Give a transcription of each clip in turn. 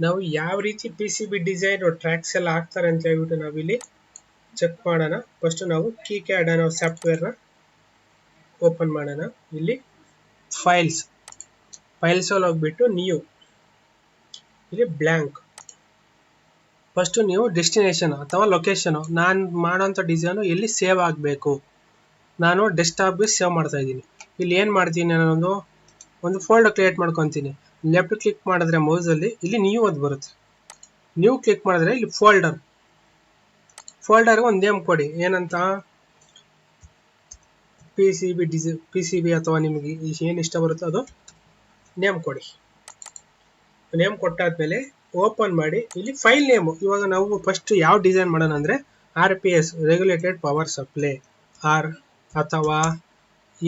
ನಾವು ಯಾವ ರೀತಿ P C B design tracks ಎಲ್ಲ ಹಾಕ್ತಾರೆ ಅಂತ ಹೇಳ್ಬಿಟ್ಟು ನಾವಿಲ್ಲಿ ಚೆಕ್ ಮಾಡೋಣ. ಫಸ್ಟ್ ನಾವು KiCad ಅನ್ನೋ ಸಾಫ್ಟ್ವೇರ್ನ ಓಪನ್ ಮಾಡೋಣ. ಇಲ್ಲಿ ಫೈಲ್ಸ್ ಅಲ್ಲಿ ಹೋಗ್ಬಿಟ್ಟು ನ್ಯೂ, ಇಲ್ಲಿ ಬ್ಲ್ಯಾಂಕ್. ಫಸ್ಟ್ ನೀವು ಡೆಸ್ಟಿನೇಷನ್ ಅಥವಾ ಲೊಕೇಶನ್, ನಾನು ಮಾಡೋಂಥ ಡಿಸೈನು ಎಲ್ಲಿ ಸೇವ್ ಆಗಬೇಕು, ನಾನು ಡೆಸ್ಕ್ಟಾಪ್ಗೆ ಸೇವ್ ಮಾಡ್ತಾ ಇದ್ದೀನಿ. ಇಲ್ಲಿ ಏನು ಮಾಡ್ತೀನಿ, ನಾನೊಂದು ಫೋಲ್ಡರ್ ಕ್ರಿಯೇಟ್ ಮಾಡ್ಕೊತೀನಿ. ಲೆಫ್ಟ್ ಕ್ಲಿಕ್ ಮಾಡಿದ್ರೆ ಮೌಸಲ್ಲಿ ಇಲ್ಲಿ ನ್ಯೂ ಅಂತ ಬರುತ್ತೆ. ನ್ಯೂ ಕ್ಲಿಕ್ ಮಾಡಿದ್ರೆ ಇಲ್ಲಿ ಫೋಲ್ಡರ್ಗೆ ಒಂದು ನೇಮ್ ಕೊಡಿ. ಏನಂತ, ಪಿ ಸಿ ಬಿ ಅಥವಾ ನಿಮಗೆ ಏನು ಇಷ್ಟ ಬರುತ್ತೋ ಅದು ನೇಮ್ ಕೊಡಿ. ನೇಮ್ ಕೊಟ್ಟಾದ್ಮೇಲೆ ಓಪನ್ ಮಾಡಿ. ಇಲ್ಲಿ ಫೈಲ್ ನೇಮು, ಇವಾಗ ನಾವು ಫಸ್ಟ್ ಯಾವ ಡಿಸೈನ್ ಮಾಡೋಣ ಅಂದರೆ RPS ರೆಗ್ಯುಲೇಟೆಡ್ ಪವರ್ ಸಪ್ಲೈ ಅಥವಾ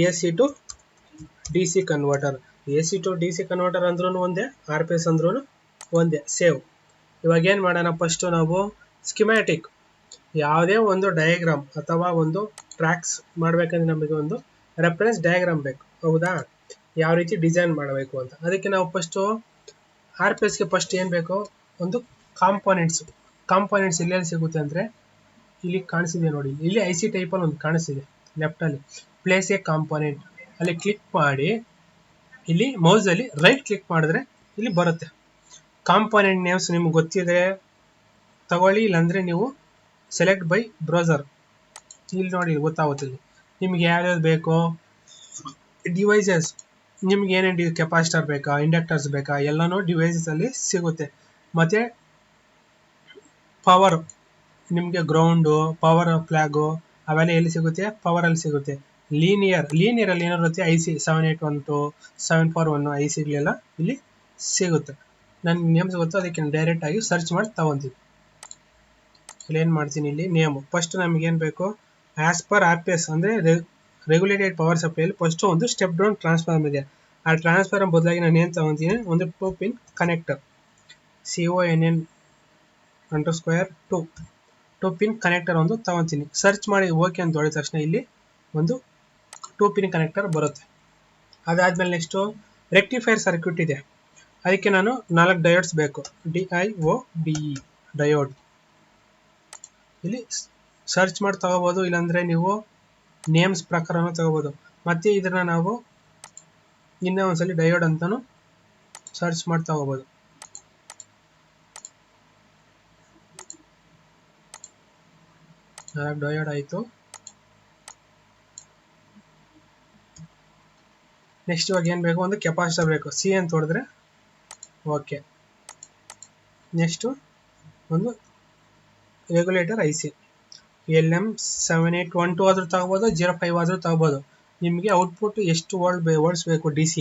AC to DC converter. AC to DC converter ಅಂದ್ರೂ ಒಂದೇ, RPS ಅಂದ್ರೂ ಒಂದೇ, ಸೇವ್. ಇವಾಗ ಏನು ಮಾಡೋಣ, ಫಸ್ಟು ನಾವು ಸ್ಕಿಮ್ಯಾಟಿಕ್ ಯಾವುದೇ ಒಂದು ಡಯಾಗ್ರಾಮ್ ಅಥವಾ ಒಂದು ಟ್ರ್ಯಾಕ್ಸ್ ಮಾಡಬೇಕಂದ್ರೆ ನಮಗೆ ಒಂದು ರೆಫರೆನ್ಸ್ ಡಯಾಗ್ರಾಮ್ ಬೇಕು, ಹೌದಾ? ಯಾವ ರೀತಿ ಡಿಸೈನ್ ಮಾಡಬೇಕು ಅಂತ. ಅದಕ್ಕೆ ನಾವು ಫಸ್ಟು RPSಗೆ ಫಸ್ಟ್ ಏನು ಬೇಕು, ಒಂದು ಕಾಂಪೋನೆಂಟ್ಸ್ ಎಲ್ಲೆಲ್ಲಿ ಸಿಗುತ್ತೆ ಅಂದರೆ ಇಲ್ಲಿ ಕಾಣಿಸಿದೆ ನೋಡಿ, ಇಲ್ಲಿ IC ಟೈಪಲ್ಲಿ ಒಂದು ಕಾಣಿಸ್ತಿದೆ ಲೆಫ್ಟಲ್ಲಿ, ಪ್ಲೇಸ್ ಎ ಕಾಂಪೋನೆಂಟ್. ಅಲ್ಲಿ ಕ್ಲಿಕ್ ಮಾಡಿ, ಇಲ್ಲಿ ಮೌಸಲ್ಲಿ ರೈಟ್ ಕ್ಲಿಕ್ ಮಾಡಿದ್ರೆ ಇಲ್ಲಿ ಬರುತ್ತೆ. ಕಾಂಪೋನೆಂಟ್ ನೇಮ್ಸ್ ನಿಮ್ಗೆ ಗೊತ್ತಿದೆ ತಗೊಳ್ಳಿ, ಇಲ್ಲಾಂದರೆ ನೀವು ಸೆಲೆಕ್ಟ್ ಬೈ ಬ್ರೌಸರ್, ಇಲ್ಲಿ ನೋಡಿ ಗೊತ್ತಾಗುತ್ತೆ. ಇಲ್ಲಿ ನಿಮ್ಗೆ ಯಾವ್ಯಾವ್ದು ಬೇಕೋ ಡಿವೈಸಸ್, ನಿಮ್ಗೆ ಏನೇನು ಕೆಪಾಸಿಟರ್ ಬೇಕಾ, ಇಂಡಕ್ಟರ್ಸ್ ಬೇಕಾ, ಎಲ್ಲನೂ ಡಿವೈಸಲ್ಲಿ ಸಿಗುತ್ತೆ. ಮತ್ತು ಪವರ್, ನಿಮಗೆ ಗ್ರೌಂಡು, ಪವರ್ ಫ್ಲ್ಯಾಗು ಅವೆಲ್ಲ ಎಲ್ಲಿ ಸಿಗುತ್ತೆ, ಪವರಲ್ಲಿ ಸಿಗುತ್ತೆ. ಲೀನಿಯರಲ್ಲಿ ಏನಿರುತ್ತೆ, IC 7812 741 ICಗಳೆಲ್ಲ ಇಲ್ಲಿ ಸಿಗುತ್ತೆ. ನನಗೆ ನೇಮ್ಸ್ ಗೊತ್ತು, ಅದಕ್ಕೆ ಡೈರೆಕ್ಟಾಗಿ ಸರ್ಚ್ ಮಾಡಿ ತೊಗೊತೀನಿ. ಇಲ್ಲಿ ಏನು ಮಾಡ್ತೀನಿ, ಇಲ್ಲಿ ನೇಮು ಫಸ್ಟ್ ನಮಗೇನು ಬೇಕು, ಆ್ಯಸ್ ಪರ್ RPS ಅಂದರೆ ರೆಗ್ಯುಲೇಟೆಡ್ ಪವರ್ ಸಪ್ಲೈಯಲ್ಲಿ ಫಸ್ಟು ಒಂದು ಸ್ಟೆಪ್ ಡೌನ್ ಟ್ರಾನ್ಸ್ಫಾರ್ಮ್ ಇದೆ. ಆ ಟ್ರಾನ್ಸ್ಫಾರ್ಮ್ ಬದಲಾಗಿ ನಾನು ಏನು ತೊಗೊತೀನಿ, ಒಂದು 2 pin connector, CONN_2 pin connector ಒಂದು ತೊಗೊತೀನಿ. ಸರ್ಚ್ ಮಾಡಿ ಓಕೆ ಅಂತ ಹೊಡೆದ ತಕ್ಷಣ ಇಲ್ಲಿ ಒಂದು 2 ಪಿನ್ ಕನೆಕ್ಟರ್ ಬರುತ್ತೆ. ಅದಾದಮೇಲೆ ನೆಕ್ಸ್ಟು ರೆಕ್ಟಿಫೈರ್ ಸರ್ಕ್ಯೂಟ್ ಇದೆ, ಅದಕ್ಕೆ ನಾನು 4 ಡಯೋಡ್ಸ್ ಬೇಕು, DIODE ಡಯೋಡ್. ಇಲ್ಲಿ ಸರ್ಚ್ ಮಾಡಿ ತಗೋಬೋದು, ಇಲ್ಲಾಂದರೆ ನೀವು ನೇಮ್ಸ್ ಪ್ರಕಾರನೂ ತಗೋಬೋದು. ಮತ್ತು ಇದನ್ನು ನಾವು ಇನ್ನೂ ಒಂದ್ಸಲಿ ಡಯೋಡ್ ಅಂತಲೂ ಸರ್ಚ್ ಮಾಡಿ ತಗೋಬೋದು. ಡಯೋಡ್ ಆಯಿತು. ನೆಕ್ಸ್ಟ್ ಇವಾಗ ಏನು ಬೇಕು, ಒಂದು ಕೆಪಾಸಿಟರ್ ಬೇಕು, C ಅಂತ ಹೊಡೆದ್ರೆ ಓಕೆ. ನೆಕ್ಸ್ಟು ಒಂದು ರೆಗ್ಯುಲೇಟರ್ IC LM7812 ಆದರೂ ತಗೋಬೋದು, 05 ಆದರೂ ತಗೋಬೋದು. ನಿಮಗೆ ಔಟ್ಪುಟ್ ಎಷ್ಟು ವೋಲ್ಟ್ಸ್ ಬೇಕು DC,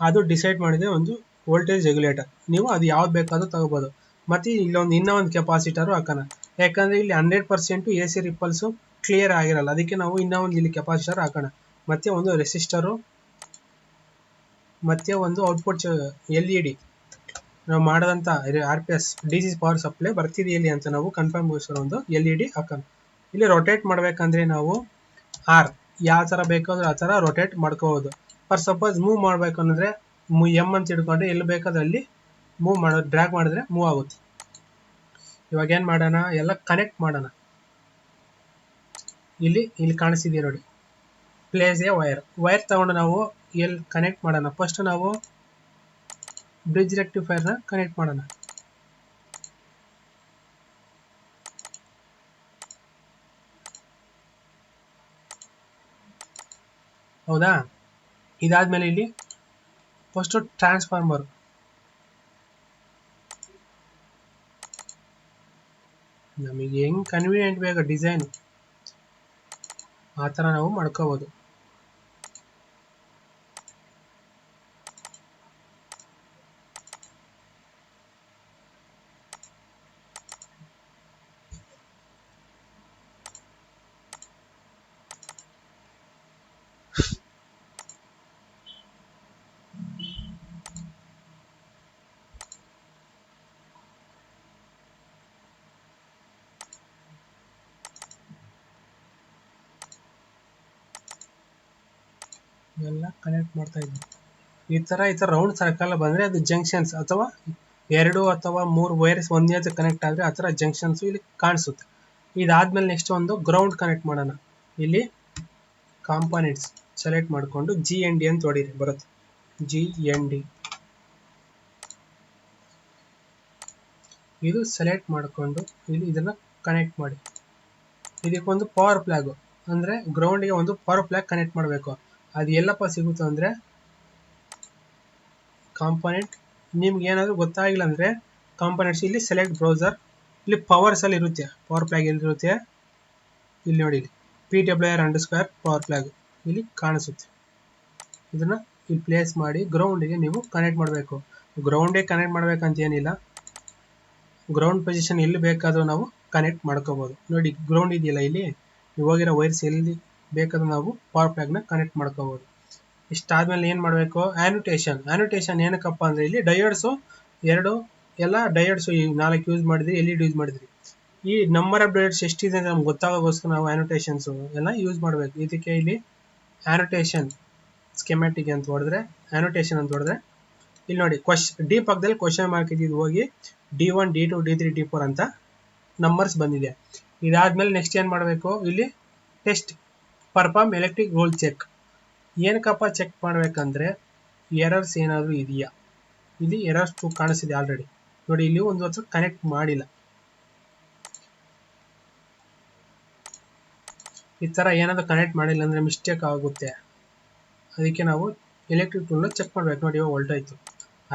ಅದು ಡಿಸೈಡ್ ಮಾಡಿದರೆ ಒಂದು ವೋಲ್ಟೇಜ್ ರೆಗ್ಯುಲೇಟರ್. ನೀವು ಅದು ಯಾವ್ದು ಬೇಕಾದರೂ ತಗೋಬೋದು. ಮತ್ತು ಇನ್ನೂ ಒಂದು ಕೆಪಾಸಿಟರು ಹಾಕೋಣ, ಯಾಕಂದರೆ ಇಲ್ಲಿ 100% AC ರಿಪಲ್ಸು ಕ್ಲಿಯರ್ ಆಗಿರಲ್ಲ, ಅದಕ್ಕೆ ನಾವು ಇನ್ನೂ ಒಂದು ಇಲ್ಲಿ ಕೆಪಾಸಿಟರ್ ಹಾಕೋಣ. ಮತ್ತು ಒಂದು ರೆಸಿಸ್ಟರು, ಮತ್ತು ಒಂದು ಔಟ್ಪುಟ್ LED. ನಾವು ಮಾಡೋದಂಥ RPS DC ಪವರ್ ಸಪ್ಲೈ ಬರ್ತಿದೆಯಲ್ಲಿ ಅಂತ ನಾವು ಕನ್ಫರ್ಮ್ಗೋಸ್ಕರ ಒಂದು LED ಹಾಕೋಣ. ಇಲ್ಲಿ ರೊಟೇಟ್ ಮಾಡಬೇಕಂದ್ರೆ ನಾವು ಯಾವ ಥರ ಬೇಕಾದರೂ ಆ ಥರ ರೊಟೇಟ್ ಮಾಡ್ಕೋಬೋದು. ಫಾರ್ ಸಪೋಸ್ ಮೂವ್ ಮಾಡಬೇಕು ಅಂದರೆ M ಅಂತ ಹಿಡ್ಕೊಂಡ್ರೆ ಎಲ್ಲಿ ಬೇಕಾದ್ರೆ ಅಲ್ಲಿ ಡ್ರ್ಯಾಗ್ ಮಾಡಿದ್ರೆ ಮೂವ್ ಆಗುತ್ತೆ. ಇವಾಗ ಏನು ಮಾಡೋಣ, ಎಲ್ಲ ಕನೆಕ್ಟ್ ಮಾಡೋಣ. ಇಲ್ಲಿ ಕಾಣಿಸ್ತಿದೆ ನೋಡಿ, ಪ್ಲೇಸ್ ಎ ವೈರ್ ತಗೊಂಡು ನಾವು ಎಲ್ಲಿ ಕನೆಕ್ಟ್ ಮಾಡೋಣ. ಫಸ್ಟ್ ನಾವು ಬ್ರಿಡ್ಜ್ ರೆಕ್ಟಿಫೈರ್ನ ಕನೆಕ್ಟ್ ಮಾಡೋಣ. ಹೌದಾ? ಇದಾದ್ಮೇಲೆ ಇಲ್ಲಿ ಫಸ್ಟು ಟ್ರಾನ್ಸ್ಫಾರ್ಮರ್, ನಮಗೆ ಹೆಂಗೆ ಕನ್ವೀನಿಯೆಂಟ್ ಬೇಕು ಡಿಸೈನು ಆ ಥರ ನಾವು ಮಾಡ್ಕೋಬೋದು. ಎಲ್ಲ ಕನೆಕ್ಟ್ ಮಾಡ್ತಾ ಇದ್ದೀನಿ. ಈ ಥರ ರೌಂಡ್ ಸರ್ಕಲ್ ಬಂದರೆ ಅದು ಜಂಕ್ಷನ್ಸ್ ಅಥವಾ 2 ಅಥವಾ 3 ವೈರ್ಸ್ ಒಂದೇ ಜೊತೆ ಕನೆಕ್ಟ್ ಆದರೆ ಆ ಥರ ಜಂಕ್ಷನ್ಸ್ ಇಲ್ಲಿ ಕಾಣಿಸುತ್ತೆ. ಇದಾದ್ಮೇಲೆ ನೆಕ್ಸ್ಟ್ ಒಂದು ಗ್ರೌಂಡ್ ಕನೆಕ್ಟ್ ಮಾಡೋಣ. ಇಲ್ಲಿ ಕಾಂಪೋನೆಂಟ್ಸ್ ಸೆಲೆಕ್ಟ್ ಮಾಡಿಕೊಂಡು GND ಅಂತ ಹೊಡೀರಿ, ಬರುತ್ತೆ GND. ಇದು ಸೆಲೆಕ್ಟ್ ಮಾಡಿಕೊಂಡು ಇಲ್ಲಿ ಇದನ್ನ ಕನೆಕ್ಟ್ ಮಾಡಿ. ಇದಕ್ಕೊಂದು ಪವರ್ ಫ್ಲಾಗ್ ಅಂದ್ರೆ ಗ್ರೌಂಡ್ಗೆ ಒಂದು ಪವರ್ ಫ್ಲಾಗ್ ಕನೆಕ್ಟ್ ಮಾಡಬೇಕು. ಅದು ಎಲ್ಲಪ್ಪ ಸಿಗುತ್ತೆ ಅಂದ್ರೆ ಕಾಂಪೋನೆಂಟ್, ನಿಮ್ಗೆ ಏನಾದರೂ ಗೊತ್ತಾಗಿಲ್ಲ ಅಂದ್ರೆ ಕಾಂಪೋನೆಂಟ್ಸ್ ಇಲ್ಲಿ ಸೆಲೆಕ್ಟ್ ಬ್ರೌಸರ್, ಇಲ್ಲಿ ಪವರ್ಸ್ ಅಲ್ಲಿ ಇರುತ್ತೆ. ಪವರ್ ಫ್ಲಾಗ್ ಎಲ್ಲಿರುತ್ತೆ ಇಲ್ಲಿ ನೋಡಿ, ಇಲ್ಲಿ PWR_ ಪವರ್ ಫ್ಲಾಗ್ ಇಲ್ಲಿ ಕಾಣಿಸುತ್ತೆ. ಇದನ್ನ ಇಲ್ಲಿ ಪ್ಲೇಸ್ ಮಾಡಿ ಗ್ರೌಂಡ್ಗೆ ನೀವು ಕನೆಕ್ಟ್ ಮಾಡಬೇಕು. ಗ್ರೌಂಡ್ಗೆ ಕನೆಕ್ಟ್ ಮಾಡ್ಬೇಕಂತ ಏನಿಲ್ಲ, ಗ್ರೌಂಡ್ ಪೊಸಿಷನ್ ಎಲ್ಲಿ ಬೇಕಾದರೂ ನಾವು ಕನೆಕ್ಟ್ ಮಾಡ್ಕೋಬಹುದು. ನೋಡಿ ಗ್ರೌಂಡ್ ಇದೆಯಲ್ಲ, ಇಲ್ಲಿ ನೀವು ಹೋಗಿರೋ ವೈರ್ಸ್ ಎಲ್ಲಿ ಬೇಕಾದ್ರೂ ನಾವು ಪವರ್ ಫ್ಲಾಗ್ನ ಕನೆಕ್ಟ್ ಮಾಡ್ಕೋಬಹುದು. ಇಷ್ಟಾದ್ಮೇಲೆ ಏನು ಮಾಡಬೇಕು, ಆ್ಯನೋಟೇಷನ್ ಏನಕ್ಕಪ್ಪ ಅಂದರೆ ಇಲ್ಲಿ ಡಯೋಡ್ಸು ಎಲ್ಲ ಡಯೋಡ್ಸು ಈ 4 ಯೂಸ್ ಮಾಡಿದ್ರಿ, LED ಯೂಸ್ ಮಾಡಿದ್ರಿ. ಈ ನಂಬರ್ ಆಫ್ ಡಯೋಡ್ಸ್ ಎಷ್ಟಿದೆ ಅಂತ ನಮ್ಗೆ ಗೊತ್ತಾಗೋಗೋಸ್ಕರ ನಾವು ಆ್ಯನೋಟೇಷನ್ಸು ಎಲ್ಲ ಯೂಸ್ ಮಾಡಬೇಕು. ಇದಕ್ಕೆ ಇಲ್ಲಿ ಆ್ಯನೋಟೇಷನ್ ಸ್ಕೆಮ್ಯಾಟಿಕ್ ಅಂತ ಹೊಡೆದ್ರೆ, ಆ್ಯನೋಟೇಷನ್ ಅಂತ ಹೊಡೆದ್ರೆ ಇಲ್ಲಿ ನೋಡಿ ಡಿ ಪಕ್ಕದಲ್ಲಿ ಕ್ವಶನ್ ಮಾರ್ಕ್ ಇದ್ದಿದ್ದು ಹೋಗಿ D1 D2 D3 D4 ಅಂತ ನಂಬರ್ಸ್ ಬಂದಿದೆ. ಇದಾದ್ಮೇಲೆ ನೆಕ್ಸ್ಟ್ ಏನು ಮಾಡಬೇಕು, ಇಲ್ಲಿ test perform electric rule check. ಏನಕ್ಕಪ್ಪ ಚೆಕ್ ಮಾಡಬೇಕಂದ್ರೆ ಎರರ್ಸ್ ಏನಾದರೂ ಇದೆಯಾ. ಇಲ್ಲಿ ಎರರ್ಸ್ ಕಾಣಿಸಿದೆ ಆಲ್ರೆಡಿ ನೋಡಿ, ಇಲ್ಲಿ ಒಂದು ವರ್ಷ ಕನೆಕ್ಟ್ ಮಾಡಿಲ್ಲ. ಈ ಥರ ಏನಾದರೂ ಕನೆಕ್ಟ್ ಮಾಡಿಲ್ಲ ಅಂದರೆ ಮಿಸ್ಟೇಕ್ ಆಗುತ್ತೆ. ಅದಕ್ಕೆ ನಾವು ಎಲೆಕ್ಟ್ರಿಕ್ ರೂಲ್ನ ಚೆಕ್ ಮಾಡಬೇಕು. ನೋಡಿ ಇವಾಗ ಹೊಲ್ಟಾಯ್ತು.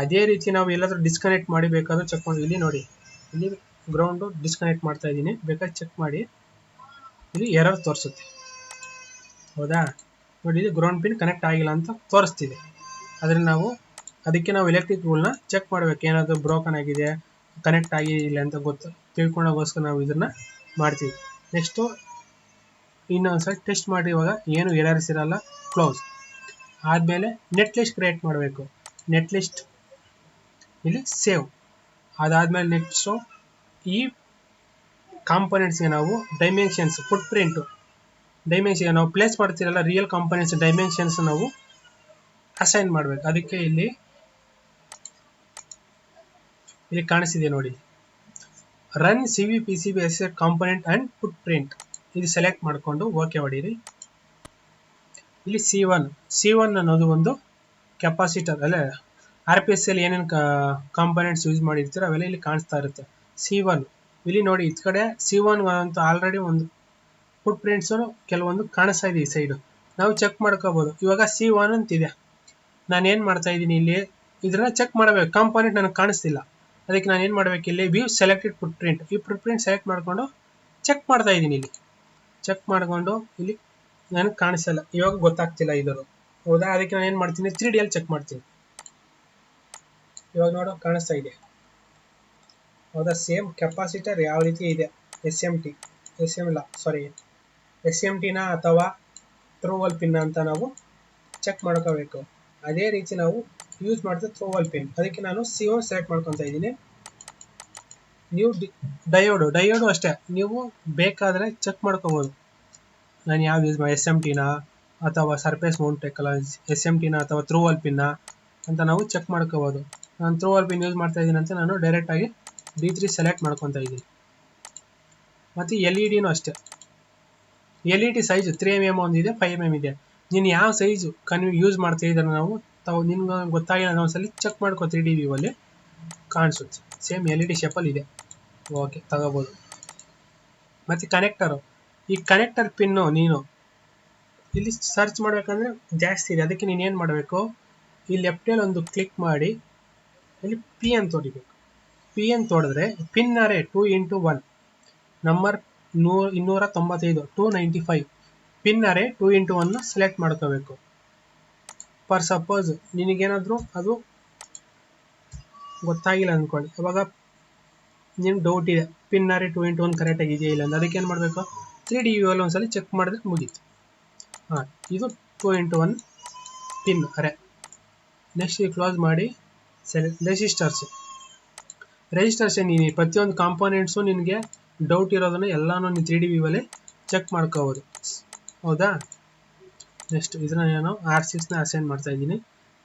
ಅದೇ ರೀತಿ ನಾವು ಎಲ್ಲಾದರೂ ಡಿಸ್ಕನೆಕ್ಟ್ ಮಾಡಿ ಬೇಕಾದ್ರೂ ಚೆಕ್ ಮಾಡಿ. ಇಲ್ಲಿ ನೋಡಿ, ಇಲ್ಲಿ ಗ್ರೌಂಡು ಡಿಸ್ಕನೆಕ್ಟ್ ಮಾಡ್ತಾ ಇದ್ದೀನಿ, ಬೇಕಾದ್ರೆ ಚೆಕ್ ಮಾಡಿ. ಇಲ್ಲಿ ಎರರ್ ತೋರಿಸುತ್ತೆ, ಹೌದಾ. ನೋಡಿ ಇಲ್ಲಿ ಗ್ರೌಂಡ್ ಪಿನ್ ಕನೆಕ್ಟ್ ಆಗಿಲ್ಲ ಅಂತ ತೋರಿಸ್ತಿದೆ. ಅದಕ್ಕೆ ನಾವು ಎಲೆಕ್ಟ್ರಿಕ್ ರೂಲ್ನ ಚೆಕ್ ಮಾಡಬೇಕು. ಏನಾದರೂ ಬ್ರೋಕನ್ ಆಗಿದೆ, ಕನೆಕ್ಟ್ ಆಗಿಲ್ಲ ಅಂತ ತಿಳ್ಕೊಳ್ಳೋಗೋಸ್ಕರ ನಾವು ಇದನ್ನ ಮಾಡ್ತೀವಿ. ನೆಕ್ಸ್ಟು ಇನ್ನೊಂದ್ಸಲ ಟೆಸ್ಟ್ ಮಾಡಿ, ಇವಾಗ ಏನು ಎರರ್ಸ್ ಇರಲ್ಲ, ಕ್ಲೋಸ್. ಆದಮೇಲೆ ನೆಟ್ ಲಿಸ್ಟ್ ಕ್ರಿಯೇಟ್ ಮಾಡಬೇಕು. ನೆಟ್ ಲಿಸ್ಟ್ ಇಲ್ಲಿ ಸೇವ್. ಅದಾದಮೇಲೆ ನೆಕ್ಸ್ಟು ಈ ಕಾಂಪೋನೆಂಟ್ಸ್ಗೆ ನಾವು ಡೈಮೆನ್ಷನ್ಸ್, ಫುಟ್ ಪ್ರಿಂಟು ಡೈಮೆನ್ಷನ್ ನಾವು ಪ್ಲೇಸ್ ಮಾಡ್ತೀರಲ್ಲ, ರಿಯಲ್ ಕಾಂಪೋನೆಂಟ್ಸ್ ಡೈಮೆನ್ಷನ್ಸ್ ನಾವು ಅಸೈನ್ ಮಾಡಬೇಕು. ಅದಕ್ಕೆ ಇಲ್ಲಿ ಕಾಣಿಸಿದೆ ನೋಡಿ, run CVPCB component and foot print. ಇದು ಸೆಲೆಕ್ಟ್ ಮಾಡಿಕೊಂಡು ಓಕೆ ಹೊಡೀರಿ. ಇಲ್ಲಿ C1 ಅನ್ನೋದು ಒಂದು ಕೆಪಾಸಿಟರ್, ಅಲ್ಲೇ RPS ಅಲ್ಲಿ ಏನೇನು ಕಾಂಪೋನೆಂಟ್ಸ್ ಯೂಸ್ ಮಾಡಿರ್ತೀರೋ ಅವೆಲ್ಲ ಇಲ್ಲಿ ಕಾಣಿಸ್ತಾ ಇರುತ್ತೆ. C1 ಇಲ್ಲಿ ನೋಡಿ, ಈ ಕಡೆ C1 ಅಂತ ಆಲ್ರೆಡಿ ಒಂದು ಫುಟ್ ಪ್ರಿಂಟ್ಸು ಕೆಲವೊಂದು ಕಾಣಿಸ್ತಾ ಇದೆ ಈ ಸೈಡು, ನಾವು ಚೆಕ್ ಮಾಡ್ಕೋಬೋದು. ಇವಾಗ C1 ಅಂತಿದೆ, ನಾನು ಏನು ಮಾಡ್ತಾ ಇದ್ದೀನಿ, ಇಲ್ಲಿ ಇದನ್ನ ಚೆಕ್ ಮಾಡಬೇಕು. ಕಾಂಪೋನೆಂಟ್ ನನಗೆ ಕಾಣಿಸ್ತಿಲ್ಲ, ಅದಕ್ಕೆ ನಾನು ಏನು ಮಾಡಬೇಕು, ಇಲ್ಲಿ ವ್ಯೂ ಸೆಲೆಕ್ಟೆಡ್ ಫುಟ್ ಪ್ರಿಂಟ್, ಈ ಫುಟ್ ಪ್ರಿಂಟ್ ಸೆಲೆಕ್ಟ್ ಮಾಡಿಕೊಂಡು ಚೆಕ್ ಮಾಡ್ತಾ ಇದ್ದೀನಿ. ಇಲ್ಲಿ ಚೆಕ್ ಮಾಡಿಕೊಂಡು ಇಲ್ಲಿ ನನಗೆ ಕಾಣಿಸಲ್ಲ, ಇವಾಗ ಗೊತ್ತಾಗ್ತಿಲ್ಲ ಇದರು, ಹೌದಾ. ಅದಕ್ಕೆ ನಾನು ಏನು ಮಾಡ್ತೀನಿ, 3D ಅಲ್ಲಿ ಚೆಕ್ ಮಾಡ್ತೀನಿ. ಇವಾಗ ನೋಡೋ ಕಾಣಿಸ್ತಾ ಇದೆ, ಹೌದಾ. ಸೇಮ್ ಕೆಪಾಸಿಟರ್ ಯಾವ ರೀತಿ ಇದೆ, SMT ಅಥವಾ ಥ್ರೂ ಹೋಲ್ ಪಿನ್ ಅಂತ ನಾವು ಚೆಕ್ ಮಾಡ್ಕೋಬೇಕು. ಅದೇ ರೀತಿ ನಾವು ಯೂಸ್ ಮಾಡ್ತೀವಿ ಥ್ರೂ ಹೋಲ್ ಪಿನ್. ಅದಕ್ಕೆ ನಾನು C1 ಸೆಲೆಕ್ಟ್ ಮಾಡ್ಕೊತಾ ಇದ್ದೀನಿ. ನೀವು ಡಯೋಡು ಅಷ್ಟೇ, ನೀವು ಬೇಕಾದರೆ ಚೆಕ್ ಮಾಡ್ಕೋಬೋದು. ನಾನು ಯಾವ ಯೂಸ್ ಮಾಡಿ, SMT ಅಥವಾ ಸರ್ಫೇಸ್ ಮೌಂಟ್ ಟೆಕ್ನಾಲಜಿ, SMT ಅಥವಾ ಥ್ರೂ ಹೋಲ್ ಪಿನ್ನ ಅಂತ ನಾವು ಚೆಕ್ ಮಾಡ್ಕೋಬೋದು. ನಾನು ಥ್ರೂ ಹೋಲ್ ಪಿನ್ ಯೂಸ್ ಮಾಡ್ತಾ ಇದ್ದೀನಿ ಅಂತ ನಾನು ಡೈರೆಕ್ಟಾಗಿ D3 ಸೆಲೆಕ್ಟ್ ಮಾಡ್ಕೊತಾ ಇದ್ದೀನಿ. ಮತ್ತು LED ಅಷ್ಟೇ, LED ಸೈಜು 3mm ಒಂದಿದೆ, 5mm ಇದೆ. ನೀನು ಯಾವ ಸೈಜು ಯೂಸ್ ಮಾಡ್ತಾ ಇದ್ದಾರೆ ನಾವು ನಿಮ್ಗೆ ಗೊತ್ತಾಗಿಲ್ಲ, ಒಂದ್ಸಲಿ ಚೆಕ್ ಮಾಡ್ಕೋ. 3D ವ್ಯೂ ಅಲ್ಲಿ ಕಾಣಿಸುತ್ತೆ, ಸೇಮ್ LED ಶೇಪಲ್ಲಿ ಇದೆ, ಓಕೆ ತಗೋಬೋದು. ಮತ್ತು ಕನೆಕ್ಟರು, ಈ ಕನೆಕ್ಟರ್ ಪಿನ್ನು ನೀನು ಇಲ್ಲಿ ಸರ್ಚ್ ಮಾಡಬೇಕಂದ್ರೆ ಜಾಸ್ತಿ ಇದೆ. ಅದಕ್ಕೆ ನೀನು ಏನು ಮಾಡಬೇಕು, ಈ ಲೆಫ್ಟಲ್ಲಿ ಒಂದು ಕ್ಲಿಕ್ ಮಾಡಿ ಇಲ್ಲಿ P ಅಂತ ಹೊಡಿಬೇಕು. P ಅಂತ ಹೊಡೆದ್ರೆ ಪಿನ್ ಅರೇ 2x1 ನಂಬರ್ 295 295 ಪಿನ್ ಅರೇ 2x1 ಸೆಲೆಕ್ಟ್ ಮಾಡ್ಕೋಬೇಕು. ಫಾರ್ ಸಪೋಸ್ ನಿನಗೇನಾದರೂ ಅದು ಗೊತ್ತಾಗಿಲ್ಲ ಅಂದ್ಕೊಳ್ಳಿ, ಅವಾಗ ನಿಮ್ಗೆ ಡೌಟ್ ಇದೆ ಪಿನ್ ಅರೇ 2x1 ಕರೆಕ್ಟಾಗಿ ಇದೆಯಾ ಇಲ್ಲ ಅಂತ. ಅದಕ್ಕೆ ಏನು ಮಾಡಬೇಕು, 3D ವ್ಯೂ ಅಲ್ಲಿ ಒಂದ್ಸಲ ಚೆಕ್ ಮಾಡಿದ್ರೆ ಮುಗೀತು. ಹಾಂ, ಇದು 2x1 ಪಿನ್ ಅರೇ. ನೆಕ್ಸ್ಟ್ ಕ್ಲೋಸ್ ಮಾಡಿ ರೆಜಿಸ್ಟರ್ಸ್ ನೀನು ಪ್ರತಿಯೊಂದು ಕಾಂಪೋನೆಂಟ್ಸು ನಿನಗೆ ಡೌಟ್ ಇರೋದನ್ನು ಎಲ್ಲನೂ ನೀನು 3D ವ್ಯೂ ಅಲ್ಲಿ ಚೆಕ್ ಮಾಡ್ಕೋಬೋದು, ಹೌದಾ. ನೆಕ್ಸ್ಟ್ ಇದನ್ನ ನಾನು R6ನ ಅಸೈನ್ ಮಾಡ್ತಾ ಇದ್ದೀನಿ.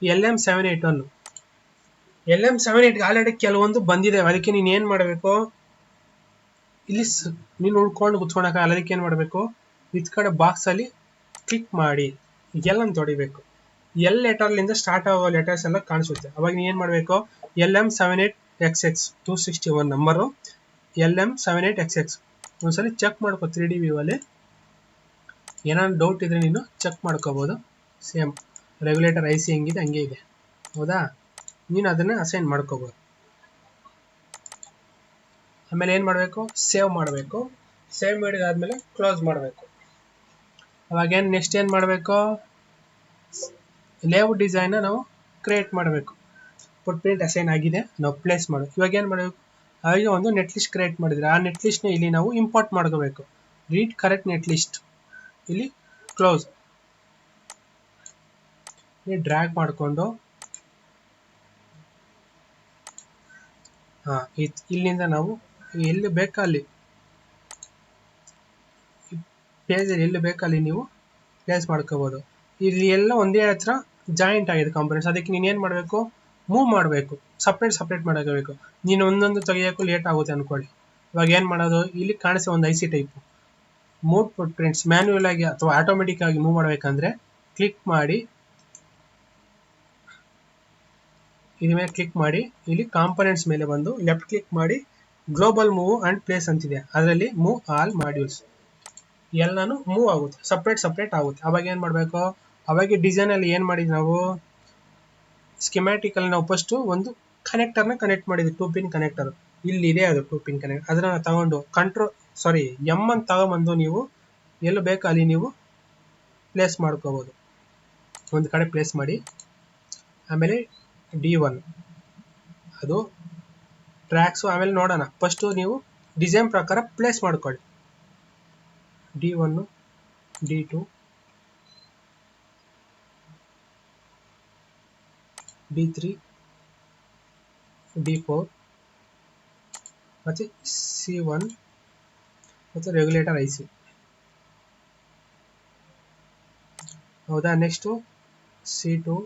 LM781 LM78 ಆಲ್ರೆಡಿ ಕೆಲವೊಂದು ಬಂದಿದೆ, ಅದಕ್ಕೆ ನೀನು ಏನು ಮಾಡಬೇಕು, ಇಲ್ಲಿ ನೀನು ಉಳ್ಕೊಂಡು ಕುತ್ಕೊಳಕ್ಕಾಗಲ್ಲ, ಅದಕ್ಕೆ ಏನು ಮಾಡಬೇಕು, ಇದ್ ಕಡೆ ಬಾಕ್ಸಲ್ಲಿ ಕ್ಲಿಕ್ ಮಾಡಿ ಎಲ್ ಅಂತ ಹೊಡಿಬೇಕು. ಎಲ್ ಲೆಟರ್ಲಿಂದ ಸ್ಟಾರ್ಟ್ ಆಗೋ ಲೆಟರ್ಸ್ ಎಲ್ಲ ಕಾಣಿಸುತ್ತೆ. ಅವಾಗ ನೀನು ಏನು ಮಾಡಬೇಕು, LM78XX 261 ನಂಬರು, LM78XX ಒಂದ್ಸಲಿ ಚೆಕ್ ಮಾಡ್ಕೋ 3D ವ್ಯೂ ಅಲ್ಲಿ. ಏನಾದ್ರು ಡೌಟ್ ಇದ್ರೆ ನೀನು ಚೆಕ್ ಮಾಡ್ಕೋಬೋದು. ಸೇಮ್ ರೆಗ್ಯುಲೇಟರ್ IC ಹೆಂಗಿದೆ ಹಂಗೆ ಇದೆ, ಹೌದಾ? ನೀನು ಅದನ್ನ ಅಸೈನ್ ಮಾಡ್ಕೋಬೋದು. ಆಮೇಲೆ ಏನು ಮಾಡಬೇಕು, ಸೇವ್ ಮಾಡಬೇಕು. ಸೇವ್ ಮಾಡಿದಾದ್ಮೇಲೆ ಕ್ಲೋಸ್ ಮಾಡಬೇಕು. ಅವಾಗೇನು ನೆಕ್ಸ್ಟ್ ಏನು ಮಾಡಬೇಕು, ಲೇಔಟ್ ಡಿಸೈನ್ನ ನಾವು ಕ್ರಿಯೇಟ್ ಮಾಡಬೇಕು. ಫುಟ್ ಪ್ರಿಂಟ್ ಅಸೈನ್ ಆಗಿದೆ, ನಾವು ಪ್ಲೇಸ್ ಮಾಡಬೇಕು. ಇವಾಗ ಏನು ಮಾಡಬೇಕು, ಹಾಗೆ ಒಂದು ನೆಟ್ ಲಿಸ್ಟ್ ಕ್ರಿಯೇಟ್ ಮಾಡಿದ್ರೆ ಆ ನೆಟ್ ಲಿಸ್ಟ್ನ ಇಲ್ಲಿ ನಾವು ಇಂಪೋರ್ಟ್ ಮಾಡ್ಕೋಬೇಕು. ರೀಡ್ ಕರೆಕ್ಟ್ ನೆಟ್ ಲಿಸ್ಟ್, ಇಲ್ಲಿ ಕ್ಲೋಸ್, ಇಲ್ಲಿ ಡ್ರ್ಯಾಗ್ ಮಾಡಿಕೊಂಡು ಇಲ್ಲಿಂದ ನಾವು ಎಲ್ಲಿ ಬೇಕಾ ಅಲ್ಲಿ ಪೇಜಲ್ಲಿ ಎಲ್ಲಿ ಬೇಕಲ್ಲಿ ನೀವು ಪ್ಲೇಸ್ ಮಾಡ್ಕೋಬೋದು. ಇಲ್ಲಿ ಎಲ್ಲ ಒಂದೇ ಹತ್ರ ಜಾಯಿಂಟ್ ಆಗಿದೆ ಕಾಂಪೊನೆಂಟ್ಸ್, ಅದಕ್ಕೆ ನೀನು ಏನು ಮಾಡಬೇಕು, ಮೂವ್ ಮಾಡಬೇಕು, ಸಪ್ರೇಟ್ ಮಾಡಬೇಕು. ನೀನು ಒಂದೊಂದು ತೆಗಿಯೋಕ್ಕೂ ಲೇಟ್ ಆಗುತ್ತೆ ಅಂದ್ಕೊಳ್ಳಿ. ಇವಾಗ ಏನು ಮಾಡೋದು, ಇಲ್ಲಿ ಕಾಣಿಸೋ ಒಂದು IC type move foot prints manual ಆಗಿ ಅಥವಾ ಆಟೋಮೆಟಿಕ್ ಆಗಿ ಮೂವ್ ಮಾಡಬೇಕಂದ್ರೆ ಕ್ಲಿಕ್ ಮಾಡಿ, ಇದ್ರ ಮೇಲೆ ಕ್ಲಿಕ್ ಮಾಡಿ, ಇಲ್ಲಿ ಕಾಂಪೊನೆಂಟ್ಸ್ ಮೇಲೆ ಬಂದು ಲೆಫ್ಟ್ ಕ್ಲಿಕ್ ಮಾಡಿ, ಗ್ಲೋಬಲ್ ಮೂವ್ ಅಂಡ್ ಪ್ಲೇಸ್ ಅಂತಿದೆ, ಅದರಲ್ಲಿ ಮೂವ್ ಆಲ್ ಮಾಡ್ಯೂಲ್ಸ್ ಎಲ್ಲಾನು ಮೂವ್ ಆಗುತ್ತೆ, ಸಪ್ರೇಟ್ ಆಗುತ್ತೆ. ಅವಾಗ ಏನು ಮಾಡಬೇಕು, ಅವಾಗ ಡಿಸೈನಲ್ಲಿ ಏನು ಮಾಡಿದ್ವಿ ನಾವು, ಸ್ಕಿಮ್ಯಾಟಿಕಲ್ಲಿ ನಾವು ಫಸ್ಟು ಒಂದು ಕನೆಕ್ಟರ್ನ ಕನೆಕ್ಟ್ ಮಾಡಿದ್ವಿ, 2 ಪಿನ್ ಕನೆಕ್ಟರ್. ಇಲ್ಲಿ ಇದೆ ಅದು 2 ಪಿನ್ ಕನೆಕ್ಟ್, ಅದನ್ನ ತಗೊಂಡು ಎಮ್ ಅಂತ ತಗೊಂಬಂದು ನೀವು ಎಲ್ಲಿ ಬೇಕು ಅಲ್ಲಿ ನೀವು ಪ್ಲೇಸ್ ಮಾಡ್ಕೋಬೋದು. ಒಂದು ಕಡೆ ಪ್ಲೇಸ್ ಮಾಡಿ. ಆಮೇಲೆ D1 ಅದು ಟ್ರ್ಯಾಕ್ಸು, ಆಮೇಲೆ ನೋಡೋಣ. ಫಸ್ಟು ನೀವು ಡಿಸೈನ್ ಪ್ರಕಾರ ಪ್ಲೇಸ್ ಮಾಡ್ಕೊಳ್ಳಿ. D1, D2, D3, D4 ಮತ್ತು C1 ಮತ್ತು ರೆಗ್ಯುಲೇಟರ್ IC, ಹೌದಾ? ನೆಕ್ಸ್ಟು C2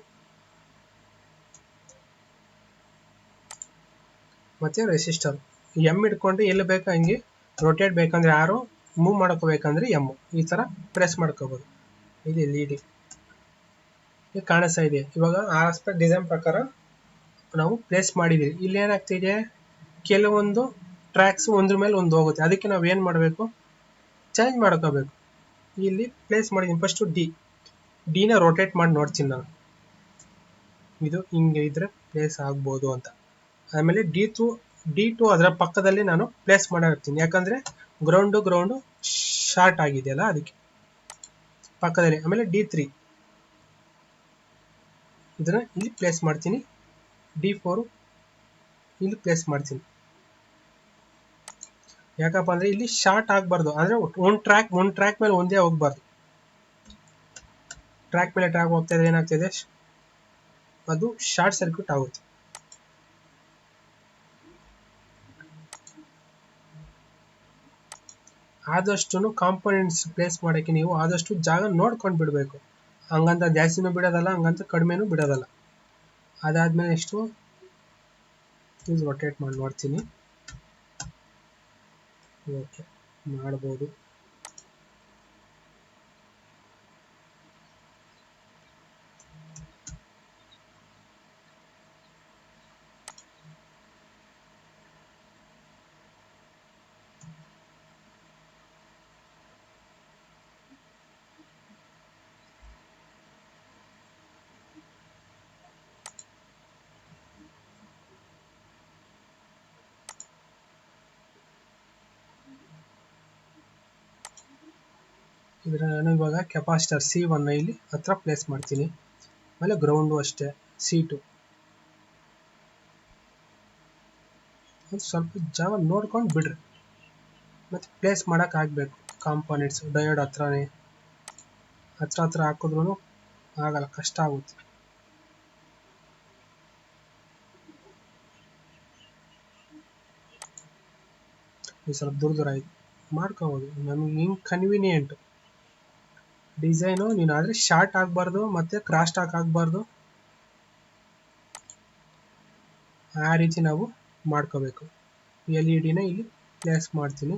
ಮತ್ತು ರೆಸಿಸ್ಟರ್. ಎಮ್ ಇಟ್ಕೊಂಡು ಎಲ್ಲಿ ಬೇಕು ಹಂಗೆ ರೊಟೇಟ್ ಬೇಕಂದ್ರೆ ಯಾರು, ಮೂವ್ ಮಾಡ್ಕೋಬೇಕಂದ್ರೆ ಎಮ್, ಈ ಥರ ಪ್ರೆಸ್ ಮಾಡ್ಕೋಬೋದು. ಇದು LED ಕಾಣಿಸ್ತಾ ಇದೆ. ಇವಾಗ ಆ ಆಸ್ಪೆಕ್ಟ್ ಡಿಸೈನ್ ಪ್ರಕಾರ ನಾವು ಪ್ಲೇಸ್ ಮಾಡಿದ್ದೀವಿ. ಇಲ್ಲಿ ಏನಾಗ್ತಿದೆ, ಕೆಲವೊಂದು ಟ್ರ್ಯಾಕ್ಸ್ ಒಂದ್ರ ಮೇಲೆ ಒಂದು ಹೋಗುತ್ತೆ, ಅದಕ್ಕೆ ನಾವು ಏನು ಮಾಡಬೇಕು, ಚೇಂಜ್ ಮಾಡ್ಕೋಬೇಕು. ಇಲ್ಲಿ ಪ್ಲೇಸ್ ಮಾಡಿದ್ದೀನಿ ಫಸ್ಟು ಡಿನ ರೊಟೇಟ್ ಮಾಡಿ ನೋಡ್ತೀನಿ ನಾನು, ಇದು ಹಿಂಗೆ ಇದ್ರೆ ಪ್ಲೇಸ್ ಆಗ್ಬೋದು ಅಂತ. ಆಮೇಲೆ D2 ಅದರ ಪಕ್ಕದಲ್ಲಿ ನಾನು ಪ್ಲೇಸ್ ಮಾಡಿರ್ತೀನಿ, ಯಾಕಂದರೆ ಗ್ರೌಂಡು ಶಾರ್ಟ್ ಆಗಿದೆಯಲ್ಲ ಅದಕ್ಕೆ ಪಕ್ಕದಲ್ಲಿ. ಆಮೇಲೆ D3 ಇದನ್ನ ಇಲ್ಲಿ ಪ್ಲೇಸ್ ಮಾಡ್ತೀನಿ, D4 ಇಲ್ಲಿ ಪ್ಲೇಸ್ ಮಾಡ್ತೀನಿ. ಯಾಕಪ್ಪ ಅಂದರೆ ಇಲ್ಲಿ ಶಾರ್ಟ್ ಆಗಬಾರ್ದು, ಅಂದರೆ ಒಂದು ಟ್ರ್ಯಾಕ್ ಮೇಲೆ ಒಂದೇ ಹೋಗ್ಬಾರ್ದು. ಟ್ರ್ಯಾಕ್ ಮೇಲೆ ಟ್ರ್ಯಾಕ್ ಹೋಗ್ತಾ ಇದ್ರೆ ಏನಾಗ್ತಿದೆ, ಅದು ಶಾರ್ಟ್ ಸರ್ಕ್ಯೂಟ್ ಆಗುತ್ತೆ. ಆದಷ್ಟು ಕಾಂಪೊನೆಂಟ್ಸ್ ಪ್ಲೇಸ್ ಮಾಡೋಕ್ಕೆ ನೀವು ಆದಷ್ಟು ಜಾಗ ನೋಡ್ಕೊಂಡು ಬಿಡಬೇಕು. ಹಂಗಂತ ಜಾಸ್ತಿನೂ ಬಿಡೋದಲ್ಲ, ಹಂಗಂತ ಕಡಿಮೆನೂ ಬಿಡೋದಲ್ಲ. ಅದಾದಮೇಲೆ ಎಷ್ಟು ರೊಟೇಟ್ ಮಾಡಿ ನೋಡ್ತೀನಿ. ಓಕೆ, ಮಾಡ್ಬೋದು. ಇದರ ನಾನು ಇವಾಗ ಕೆಪಾಸಿಟರ್ C1 ಇಲ್ಲಿ ಹತ್ರ ಪ್ಲೇಸ್ ಮಾಡ್ತೀನಿ. ಆಮೇಲೆ ಗ್ರೌಂಡು ಅಷ್ಟೇ C2. ಸ್ವಲ್ಪ ಜಾಗ ನೋಡ್ಕೊಂಡು ಬಿಡ್ರಿ, ಮತ್ತು ಪ್ಲೇಸ್ ಮಾಡೋಕ್ಕಾಗಬೇಕು. ಕಾಂಪೊನೆಂಟ್ಸ್ ಡಯೋಡ್ ಹತ್ರ ಹಾಕಿದ್ರೂ ಆಗಲ್ಲ, ಕಷ್ಟ ಆಗುತ್ತೆ. ಇದು ಸ್ವಲ್ಪ ದೂರ ಆಯ್ತು, ಮಾಡ್ಕೋಬೋದು. ನಮಗೆ ಹಿಂಗೆ ಕನ್ವೀನಿಯೆಂಟು ಡಿಸೈನು. ನೀನು ಆದರೆ ಶಾರ್ಟ್ ಆಗಬಾರ್ದು ಮತ್ತು ಕ್ರಾಸ್ ಟಾಕ್ ಆಗಬಾರ್ದು. ಆ ರೀತಿ ನಾವು ಮಾಡ್ಕೋಬೇಕು. LED ನ ಇಲ್ಲಿ ಪ್ಲೇಸ್ ಮಾಡ್ತೀನಿ.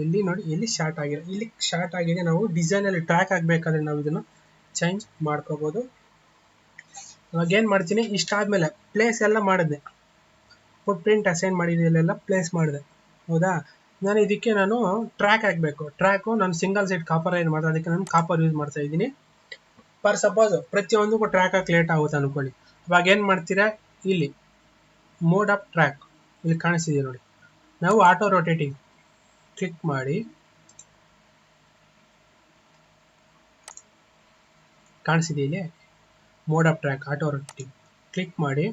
ಇಲ್ಲಿ ನೋಡಿ, ಇಲ್ಲಿ ಶಾರ್ಟ್ ಆಗಿದೆ, ಇಲ್ಲಿ ಶಾರ್ಟ್ ಆಗಿದೆ. ನಾವು ಡಿಸೈನಲ್ಲಿ ಟ್ರ್ಯಾಕ್ ಆಗಬೇಕಾದ್ರೆ ನಾವು ಇದನ್ನು ಚೇಂಜ್ ಮಾಡ್ಕೋಬೋದು. ಇವಾಗ ಏನು ಮಾಡ್ತೀನಿ, ಇಷ್ಟಾದಮೇಲೆ ಪ್ಲೇಸ್ ಎಲ್ಲ ಮಾಡಿದೆ, ಫುಟ್ ಪ್ರಿಂಟ್ ಅಸೈನ್ ಮಾಡಿದೆ, ಇಲ್ಲೆಲ್ಲ ಪ್ಲೇಸ್ ಮಾಡಿದೆ, ಹೌದಾ. ನಾನು ಟ್ರ್ಯಾಕ್ ಹಾಕಬೇಕು. ಟ್ರ್ಯಾಕು ನಾನು ಸಿಂಗಲ್ ಸೈಡ್ ಕಾಪರ್ ಏನು ಮಾಡ್ತಾ, ಅದಕ್ಕೆ ನಾನು ಕಾಪರ್ ಯೂಸ್ ಮಾಡ್ತಾ ಇದ್ದೀನಿ. ಫಾರ್ ಸಪೋಸ್ ಪ್ರತಿಯೊಂದಕ್ಕೂ ಟ್ರ್ಯಾಕ್ ಹಾಕಿ ಲೇಟ್ ಆಗುತ್ತೆ ಅನ್ಕೊಳ್ಳಿ. ಅವಾಗ ಏನು ಮಾಡ್ತೀರಾ, ಇಲ್ಲಿ ಮೋಡ್ ಆಫ್ ಟ್ರ್ಯಾಕ್ ಇಲ್ಲಿ ಕಾಣಿಸ್ತಿದೆ ನೋಡಿ, ನಾವು ಆಟೋ ರೊಟೇಟಿಂಗ್ ಕ್ಲಿಕ್ ಮಾಡಿ, ಕಾಣಿಸಿದೆ ಇಲ್ಲಿ mode of track auto rotating click ಮಾಡಿ,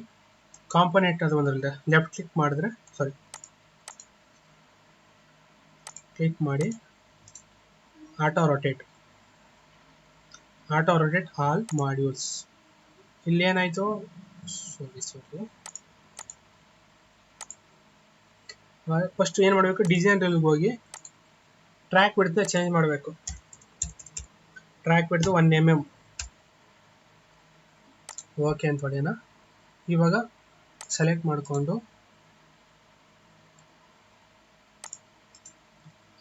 ಕಾಂಪೊನೆಂಟ್ ಅದು ಒಂದರಲ್ಲಿ ಲೆಫ್ಟ್ ಕ್ಲಿಕ್ ಮಾಡಿದ್ರೆ, ಕ್ಲಿಕ್ ಮಾಡಿ ಆಟೋ ರೊಟೇಟ್ ಆಲ್ ಮಾಡ್ಯೂಲ್ಸ್. ಇಲ್ಲಿ ಏನಾಯ್ತು, ಫಸ್ಟ್ ಏನು ಮಾಡಬೇಕು, ಡಿಸೈನ್ ರಲ್ಲಿ ಹೋಗಿ ಟ್ರ್ಯಾಕ್ ಬಿಡ್ತಾ ಚೇಂಜ್ ಮಾಡಬೇಕು. ಟ್ರ್ಯಾಕ್ ಬಿಡ್ತು 1 mm. ಓಕೆ ಅಂತ ಹೊಡೆಯೋಣ. ಇವಾಗ ಸೆಲೆಕ್ಟ್ ಮಾಡಿಕೊಂಡು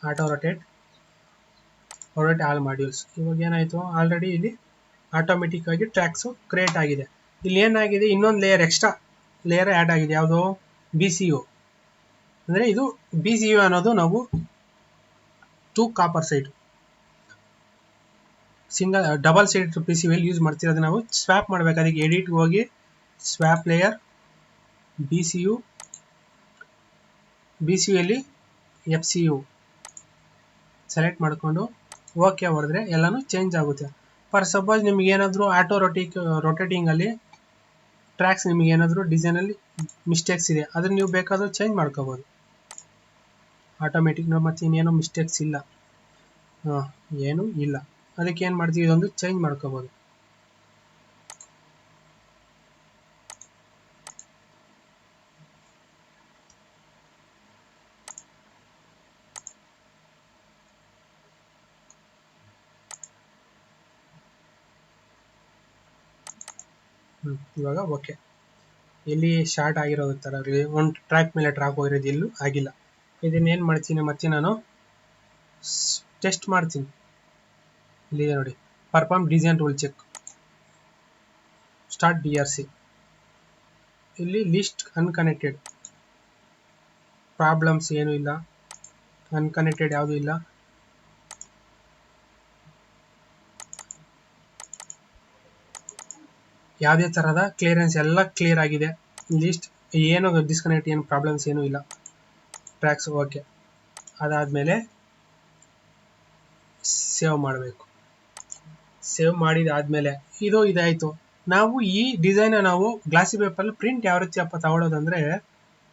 ಆಟೋ ರೊಟೇಟ್ ಆಲ್ ಮಾಡ್ಯೂಲ್ಸ್. ಇವಾಗ ಏನಾಯಿತು, ಆಲ್ರೆಡಿ ಇಲ್ಲಿ ಆಟೋಮೆಟಿಕ್ ಆಗಿ ಟ್ರ್ಯಾಕ್ಸು ಕ್ರಿಯೇಟ್ ಆಗಿದೆ. ಇಲ್ಲಿ ಏನಾಗಿದೆ, ಇನ್ನೊಂದು ಲೇಯರ್ ಎಕ್ಸ್ಟ್ರಾ ಲೇಯರ್ ಆ್ಯಡ್ ಆಗಿದೆ. ಯಾವುದು, BCU. ಅಂದರೆ ಇದು BCU ಅನ್ನೋದು ನಾವು 2 copper side double side PCU use ಮಾಡ್ತಿರೋದು. ನಾವು ಸ್ವ್ಯಾಪ್ ಮಾಡಬೇಕು. ಅದಕ್ಕೆ ಎಡಿಟ್ಗೆ ಹೋಗಿ ಸ್ವ್ಯಾಪ್ ಲೇಯರ್ BCU ಅಲ್ಲಿ FCU ಸೆಲೆಕ್ಟ್ ಮಾಡಿಕೊಂಡು ಓಕೆ ಹೊಡೆದ್ರೆ ಎಲ್ಲನೂ ಚೇಂಜ್ ಆಗುತ್ತೆ. ಫಾರ್ ಸಪೋಸ್ ನಿಮ್ಗೆ ಏನಾದರೂ ಆಟೋ ರೊಟೇಟಿಂಗಲ್ಲಿ ಟ್ರ್ಯಾಕ್ಸ್ ನಿಮಗೆ ಏನಾದರೂ ಡಿಸೈನಲ್ಲಿ ಮಿಸ್ಟೇಕ್ಸ್ ಇದೆ, ಅದನ್ನು ನೀವು ಬೇಕಾದರೂ ಚೇಂಜ್ ಮಾಡ್ಕೋಬೋದು. ಆಟೋಮೆಟಿಕ್ ಮತ್ತು ಇನ್ನೇನೋ ಮಿಸ್ಟೇಕ್ಸ್ ಇಲ್ಲ, ಏನೂ ಇಲ್ಲ. ಅದಕ್ಕೆ ಏನು ಮಾಡ್ತೀವಿ, ಇದೊಂದು ಚೇಂಜ್ ಮಾಡ್ಕೋಬೋದು. ಇವಾಗ ಓಕೆ. ಇಲ್ಲಿ ಶಾರ್ಟ್ ಆಗಿರೋದು ಥರ ಒಂದು ಟ್ರ್ಯಾಕ್ ಮೇಲೆ ಟ್ರ್ಯಾಕ್ ಹೋಗಿರೋದು ಎಲ್ಲೂ ಆಗಿಲ್ಲ. ಇದನ್ನೇನು ಮಾಡ್ತೀನಿ, ಮತ್ತೆ ನಾನು ಟೆಸ್ಟ್ ಮಾಡ್ತೀನಿ. ಇಲ್ಲಿ ನೋಡಿ, perform design rule check, start DRC. ಇಲ್ಲಿ ಲಿಸ್ಟ್ ಅನ್ಕನೆಕ್ಟೆಡ್, ಪ್ರಾಬ್ಲಮ್ಸ್ ಏನೂ ಇಲ್ಲ, ಅನ್ಕನೆಕ್ಟೆಡ್ ಯಾವುದೂ ಇಲ್ಲ. ಯಾವುದೇ ಥರದ ಕ್ಲಿಯರೆನ್ಸ್ ಎಲ್ಲ ಕ್ಲಿಯರ್ ಆಗಿದೆ. ಲಿಸ್ಟ್ ಏನು ಡಿಸ್ಕನೆಕ್ಟ್, ಏನು ಪ್ರಾಬ್ಲಮ್ಸ್ ಏನೂ ಇಲ್ಲ. Tracks okay. ಅದಾದಮೇಲೆ ಸೇವ್ ಮಾಡಬೇಕು. ಸೇವ್ ಮಾಡಿದಾದಮೇಲೆ ಇದಾಯಿತು. ನಾವು ಈ ಡಿಸೈನ ನಾವು ಗ್ಲಾಸಿ ಪೇಪರಲ್ಲಿ ಪ್ರಿಂಟ್ ಯಾವ ರೀತಿ ತಗೊಳ್ಳೋದಂದರೆ,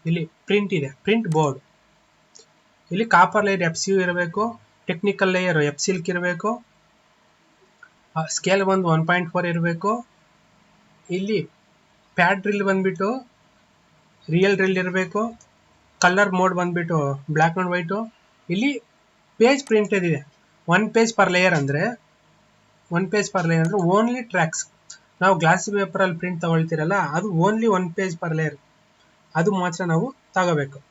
ಇಲ್ಲಿ ಪ್ರಿಂಟ್ ಇದೆ, ಪ್ರಿಂಟ್ ಬೋರ್ಡ್. ಇಲ್ಲಿ ಕಾಪರ್ ಲೇಯರ್ FCU ಇರಬೇಕು, ಟೆಕ್ನಿಕಲ್ ಲೇಯರ್ FSilk ಇರಬೇಕು, ಸ್ಕೇಲ್ ಬಂದು 1.4 ಇರಬೇಕು. ಇಲ್ಲಿ ಪ್ಯಾಡ್ ಡ್ರಿಲ್ ಬಂದ್ಬಿಟ್ಟು ರಿಯಲ್ ಡ್ರಿಲ್ ಇರಬೇಕು. ಕಲರ್ ಮೋಡ್ ಬಂದ್ಬಿಟ್ಟು ಬ್ಲ್ಯಾಕ್ ಆ್ಯಂಡ್ ವೈಟು. ಇಲ್ಲಿ ಪೇಜ್ ಪ್ರಿಂಟೆಡ್ ಇದೆ, 1 ಪೇಜ್ ಪರ್ ಲೇಯರ್ ಅಂದರೆ ಓನ್ಲಿ ಟ್ರ್ಯಾಕ್ಸ್. ನಾವು ಗ್ಲಾಸಿ ಪೇಪರಲ್ಲಿ ಪ್ರಿಂಟ್ ತಗೊಳ್ತೀರಲ್ಲ, ಅದು ಓನ್ಲಿ 1 ಪೇಜ್ ಪರ್ ಲೇಯರ್, ಅದು ಮಾತ್ರ ನಾವು ತಗೋಬೇಕು.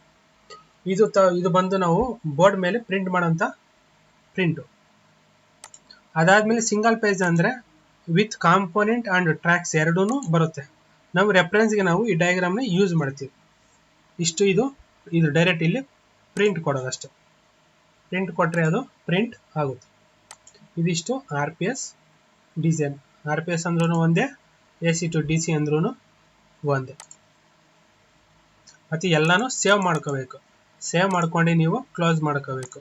ಇದು ಬಂದು ನಾವು ಬೋರ್ಡ್ ಮೇಲೆ ಪ್ರಿಂಟ್ ಮಾಡೋಂಥ ಪ್ರಿಂಟು. ಅದಾದಮೇಲೆ ಸಿಂಗಲ್ ಪೇಜ್ ಅಂದರೆ ವಿತ್ ಕಾಂಪೋನೆಂಟ್ ಆ್ಯಂಡ್ ಟ್ರ್ಯಾಕ್ಸ್ ಎರಡೂ ಬರುತ್ತೆ. ನಾವು ರೆಫರೆನ್ಸ್ಗೆ ನಾವು ಈ ಡಯಾಗ್ರಾಮ್ನ ಯೂಸ್ ಮಾಡ್ತೀವಿ. ಇದು ಡೈರೆಕ್ಟ್ ಇಲ್ಲಿ ಪ್ರಿಂಟ್ ಕೊಡೋದಷ್ಟೇ. ಪ್ರಿಂಟ್ ಕೊಟ್ಟರೆ ಅದು ಪ್ರಿಂಟ್ ಆಗುತ್ತೆ. ಇದಿಷ್ಟು RPS ಡಿಸೈನ್. RPS ಅಂದ್ರೂ ಒಂದೇ, AC to DC ಅಂದ್ರೂ ಒಂದೇ. ಮತ್ತು ಎಲ್ಲನೂ ಸೇವ್ ಮಾಡ್ಕೋಬೇಕು. ಸೇವ್ ಮಾಡ್ಕೊಂಡು ನೀವು ಕ್ಲೋಸ್ ಮಾಡ್ಕೋಬೇಕು.